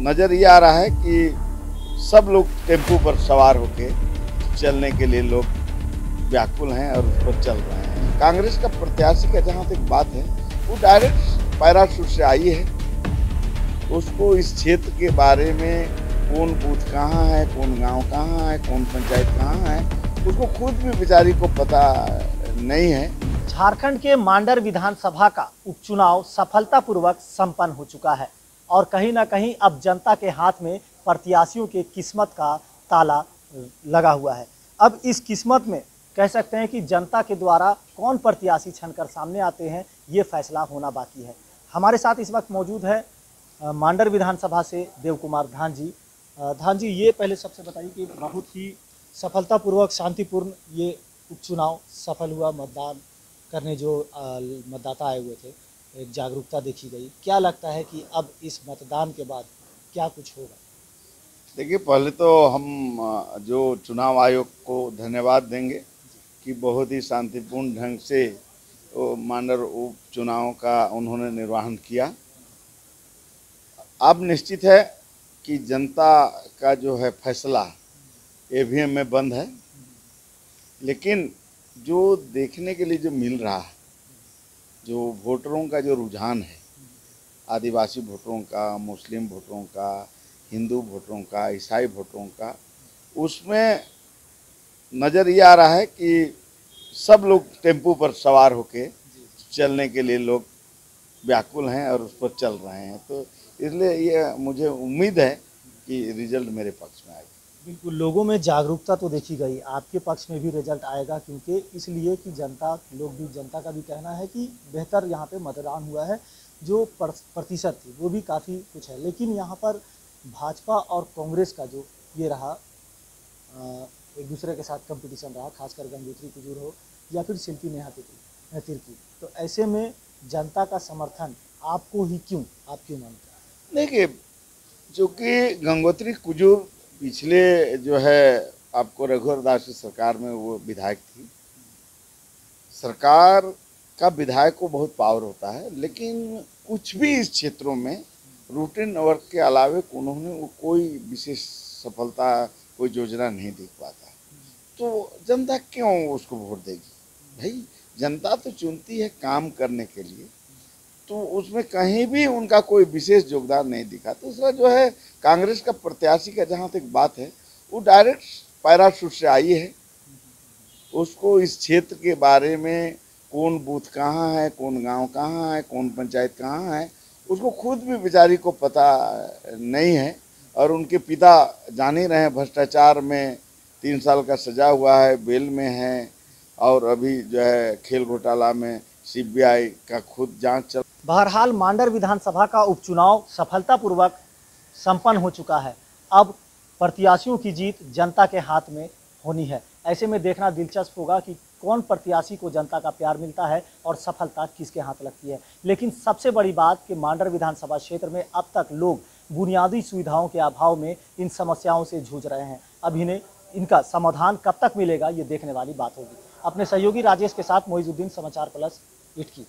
नज़र ये आ रहा है कि सब लोग टेम्पो पर सवार होके चलने के लिए लोग व्याकुल हैं और उस पर चल रहे हैं। कांग्रेस का प्रत्याशी का जहाँ तक बात है, वो डायरेक्ट पैराशूट से आई है। उसको इस क्षेत्र के बारे में कौन बूथ कहाँ है, कौन गांव कहाँ है, कौन पंचायत कहाँ है, उसको खुद भी बेचारी को पता नहीं है। झारखंड के मांडर विधानसभा का उपचुनाव सफलतापूर्वक संपन्न हो चुका है और कहीं ना कहीं अब जनता के हाथ में प्रत्याशियों के किस्मत का ताला लगा हुआ है। अब इस किस्मत में कह सकते हैं कि जनता के द्वारा कौन प्रत्याशी छनकर सामने आते हैं, ये फैसला होना बाकी है। हमारे साथ इस वक्त मौजूद है मांडर विधानसभा से देव कुमार धान जी। धान जी, ये पहले सबसे बताइए कि बहुत ही सफलतापूर्वक शांतिपूर्ण ये उपचुनाव सफल हुआ। मतदान करने जो मतदाता आए हुए थे, एक जागरूकता देखी गई। क्या लगता है कि अब इस मतदान के बाद क्या कुछ होगा? देखिए, पहले तो हम जो चुनाव आयोग को धन्यवाद देंगे कि बहुत ही शांतिपूर्ण ढंग से मांडर उपचुनाव का उन्होंने निर्वहन किया। अब निश्चित है कि जनता का जो है फैसला ईवीएम में बंद है, लेकिन जो देखने के लिए जो मिल रहा है, जो वोटरों का जो रुझान है, आदिवासी वोटरों का, मुस्लिम वोटरों का, हिंदू वोटरों का, ईसाई वोटरों का, उसमें नज़र ये आ रहा है कि सब लोग टेम्पो पर सवार होके चलने के लिए लोग व्याकुल हैं और उस पर चल रहे हैं। तो इसलिए ये मुझे उम्मीद है कि रिजल्ट मेरे पक्ष में आएगा। बिल्कुल, लोगों में जागरूकता तो देखी गई, आपके पक्ष में भी रिजल्ट आएगा, क्योंकि इसलिए कि जनता का भी कहना है कि बेहतर यहाँ पे मतदान हुआ है। जो प्रतिशत थी वो भी काफ़ी कुछ है, लेकिन यहाँ पर भाजपा और कांग्रेस का जो ये रहा, एक दूसरे के साथ कंपटीशन रहा, खासकर गंगोत्री कुजूर हो या फिर शिल्पी नेहा तिर्की। तो ऐसे में जनता का समर्थन आपको ही क्यों, आप क्यों मानते हैं? देखिए, चूँकि गंगोत्री कुजूर पिछले जो है आपको रघुवर दास की सरकार में वो विधायक थी। सरकार का विधायक को बहुत पावर होता है, लेकिन कुछ भी इस क्षेत्रों में रूटीन वर्क के अलावे उन्होंने कोई विशेष सफलता, कोई योजना नहीं दिख पाता। तो जनता क्यों उसको वोट देगी? भाई, जनता तो चुनती है काम करने के लिए, तो उसमें कहीं भी उनका कोई विशेष योगदान नहीं दिखा। दूसरा जो है, कांग्रेस का प्रत्याशी का जहाँ तक बात है, वो डायरेक्ट पैराशूट से आई है। उसको इस क्षेत्र के बारे में कौन बूथ कहाँ है, कौन गांव कहाँ है, कौन पंचायत कहाँ है, उसको खुद भी बेचारी को पता नहीं है। और उनके पिता जान ही रहे हैं, भ्रष्टाचार में 3 साल का सजा हुआ है, बेल में है, और अभी जो है खेल घोटाला में सीबीआई का खुद जांच चल। बहरहाल मांडर विधानसभा का उपचुनाव सफलतापूर्वक संपन्न हो चुका है। अब प्रत्याशियों की जीत जनता के हाथ में होनी है। ऐसे में देखना दिलचस्प होगा कि कौन प्रत्याशी को जनता का प्यार मिलता है और सफलता किसके हाथ लगती है। लेकिन सबसे बड़ी बात कि मांडर विधानसभा क्षेत्र में अब तक लोग बुनियादी सुविधाओं के अभाव में इन समस्याओं से जूझ रहे हैं। अब इनका समाधान कब तक मिलेगा, ये देखने वाली बात होगी। अपने सहयोगी राजेश के साथ मोइजुद्दीन, समाचार प्लस, इटकी।